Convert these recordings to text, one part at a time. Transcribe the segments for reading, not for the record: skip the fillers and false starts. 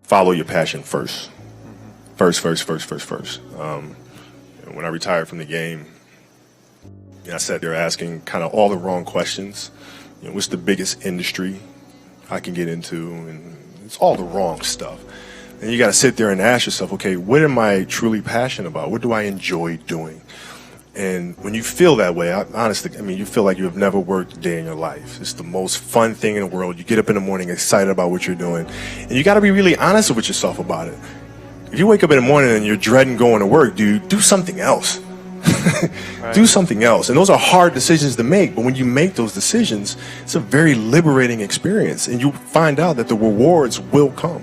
follow your passion first. First. When I retired from the game, I sat there asking kind of all the wrong questions. What's the biggest industry I can get into? And it's all the wrong stuff. And you got to sit there and ask yourself, okay, what am I truly passionate about? What do I enjoy doing? And when you feel that way, honestly, you feel like you have never worked a day in your life. It's the most fun thing in the world. You get up in the morning excited about what you're doing. And you got to be really honest with yourself about it. If you wake up in the morning and you're dreading going to work, dude, do something else. Right. Do something else. And those are hard decisions to make, but when you make those decisions, it's a very liberating experience, and you find out that the rewards will come.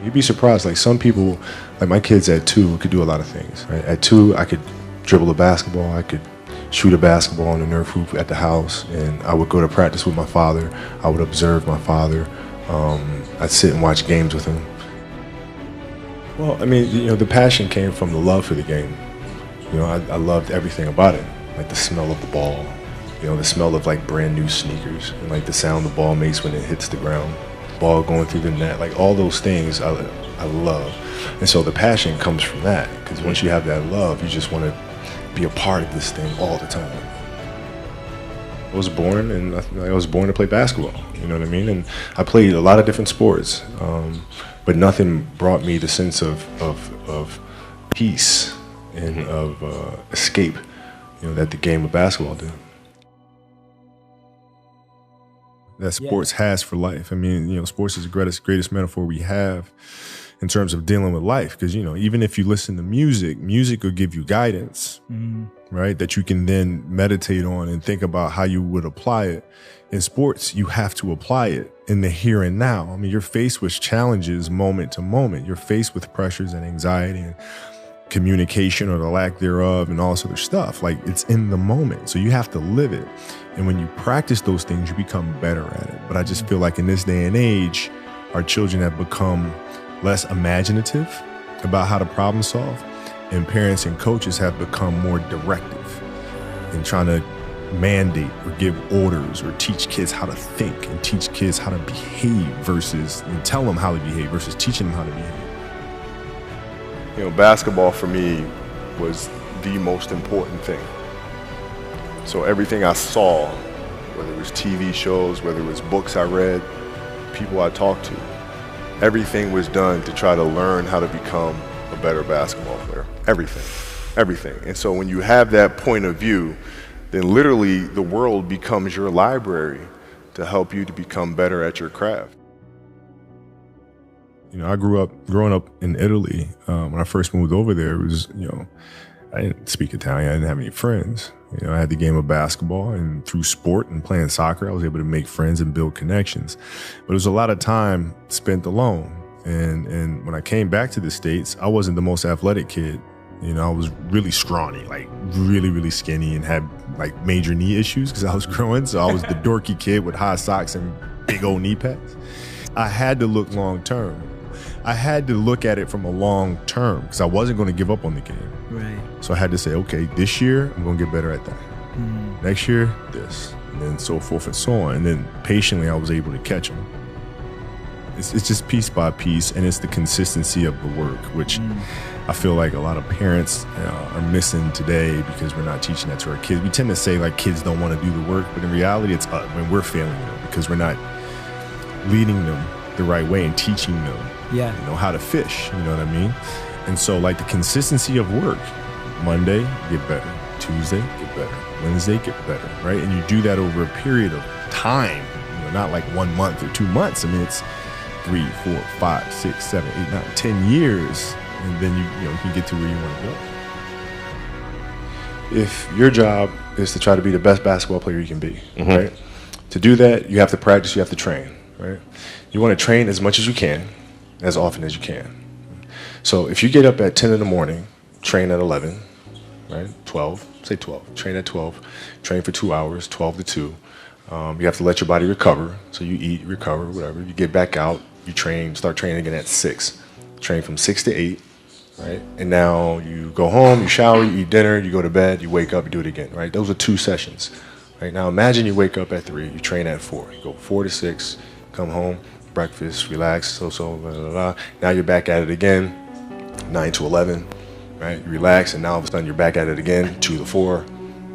You'd be surprised, like some people, like my kids at 2 could do a lot of things. Right? At 2, I could dribble a basketball, I could shoot a basketball on the Nerf hoop at the house, and I would go to practice with my father. I would observe my father. I'd sit and watch games with him. Well, the passion came from the love for the game. I loved everything about it, like the smell of the ball, the smell of like brand new sneakers, and like the sound the ball makes when it hits the ground, ball going through the net, like all those things I love. And so the passion comes from that, because once you have that love, you just want to be a part of this thing all the time. I was born to play basketball, you know what I mean? And I played a lot of different sports. But nothing brought me the sense of peace and of escape, that the game of basketball did. That sports has for life. Sports is the greatest metaphor we have in terms of dealing with life. Because, even if you listen to music will give you guidance, right? That you can then meditate on and think about how you would apply it. In sports, you have to apply it in the here and now. You're faced with challenges moment to moment. You're faced with pressures and anxiety and communication or the lack thereof and all this other stuff. Like, it's in the moment. So you have to live it. And when you practice those things, you become better at it. But I just feel like in this day and age, our children have become less imaginative about how to problem solve. And parents and coaches have become more directive in trying to mandate or give orders or teach kids how to think and teach kids how to behave and tell them how to behave versus teaching them how to behave. Basketball for me was the most important thing. So everything I saw, whether it was TV shows, whether it was books I read, people I talked to, everything was done to try to learn how to become a better basketball player. Everything. And so when you have that point of view, then literally the world becomes your library to help you to become better at your craft. Growing up in Italy, when I first moved over there, it was, I didn't speak Italian, I didn't have any friends. I had the game of basketball, and through sport and playing soccer, I was able to make friends and build connections. But it was a lot of time spent alone. And when I came back to the States, I wasn't the most athletic kid. I was really scrawny, like really, really skinny, and had like major knee issues because I was growing. So I was the dorky kid with high socks and big old knee pads. I had to look long term. I had to look at it from a long term because I wasn't going to give up on the game. Right. So I had to say, okay, this year I'm going to get better at that. Next year, this, and then so forth and so on. And then patiently I was able to catch them. It's just piece by piece, and it's the consistency of the work, which I feel like a lot of parents are missing today because we're not teaching that to our kids. We tend to say like kids don't want to do the work, but in reality, it's us. We're failing them because we're not leading them the right way and teaching them, how to fish. You know what I mean? And so like the consistency of work, Monday, get better. Tuesday, get better. Wednesday, get better, right? And you do that over a period of time, not like 1 month or 2 months. It's 3, 4, 5, 6, 7, 8, 9, 10 years, and then you can get to where you want to go. If your job is to try to be the best basketball player you can be, right? To do that, you have to practice, you have to train, right? You want to train as much as you can, as often as you can. So if you get up at 10 in the morning, train at 11, right? 12, say 12, train at 12, train for 2 hours, 12 to 2. You have to let your body recover. So you eat, recover, whatever. You get back out, you train, start training again at 6. Train from 6 to 8, right? And now you go home, you shower, you eat dinner, you go to bed, you wake up, you do it again, right? Those are 2 sessions, right? Now imagine you wake up at 3, you train at 4. You go 4 to 6, come home, breakfast, relax, blah, blah, blah. Now you're back at it again, 9 to 11, right? You relax, and now all of a sudden you're back at it again, 2 to 4,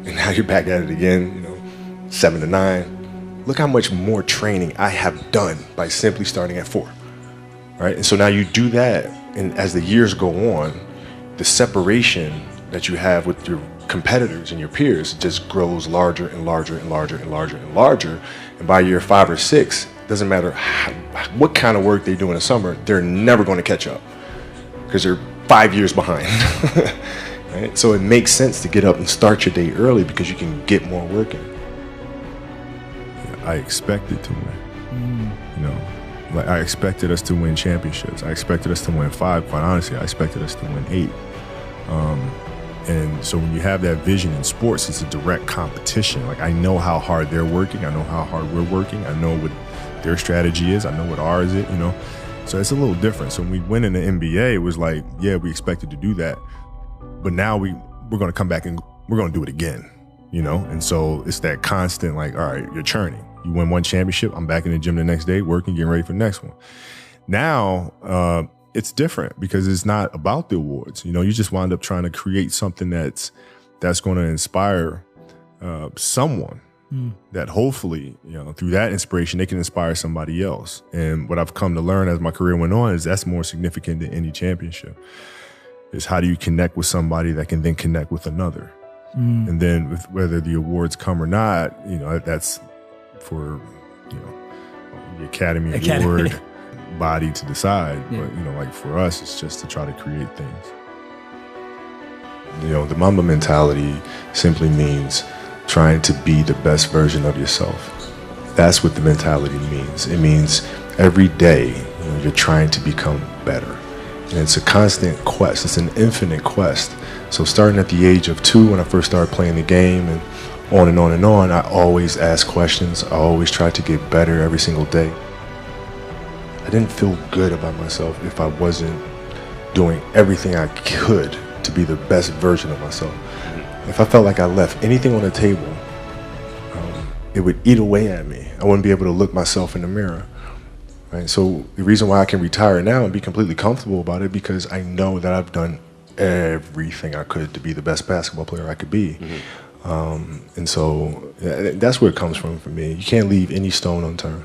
and now you're back at it again, 7 to 9. Look how much more training I have done by simply starting at 4, right? And so now you do that, and as the years go on, the separation that you have with your competitors and your peers just grows larger and larger and larger and larger and larger. And by year 5 or 6, doesn't matter what kind of work they do in the summer, they're never going to catch up because they're 5 years behind. Right? So it makes sense to get up and start your day early because you can get more work in. I expected to win. Like I expected us to win championships. I expected us to win 5. Quite honestly, I expected us to win 8. And so when you have that vision in sports, it's a direct competition. Like I know how hard they're working. I know how hard we're working. I know what their strategy is. I know what ours is, So it's a little different. So when we win in the NBA, it was like, yeah, we expected to do that. But now we're going to come back and we're going to do it again, And so it's that constant like, all right, you're churning. You win one championship, I'm back in the gym the next day, working, getting ready for the next one. Now, it's different because it's not about the awards. You just wind up trying to create something that's going to inspire someone that hopefully, through that inspiration, they can inspire somebody else. And what I've come to learn as my career went on is that's more significant than any championship. Is how do you connect with somebody that can then connect with another? And then whether the awards come or not, that's for, the Academy Award body to decide. Yeah. But, like for us, it's just to try to create things. The Mamba mentality simply means trying to be the best version of yourself. That's what the mentality means. It means every day, you're trying to become better. And it's a constant quest. It's an infinite quest. So starting at the age of 2, when I first started playing the game and on and on and on, I always asked questions. I always tried to get better every single day. I didn't feel good about myself if I wasn't doing everything I could to be the best version of myself. If I felt like I left anything on the table, it would eat away at me. I wouldn't be able to look myself in the mirror. Right? So the reason why I can retire now and be completely comfortable about it, because I know that I've done everything I could to be the best basketball player I could be. And so that's where it comes from for me. You can't leave any stone unturned.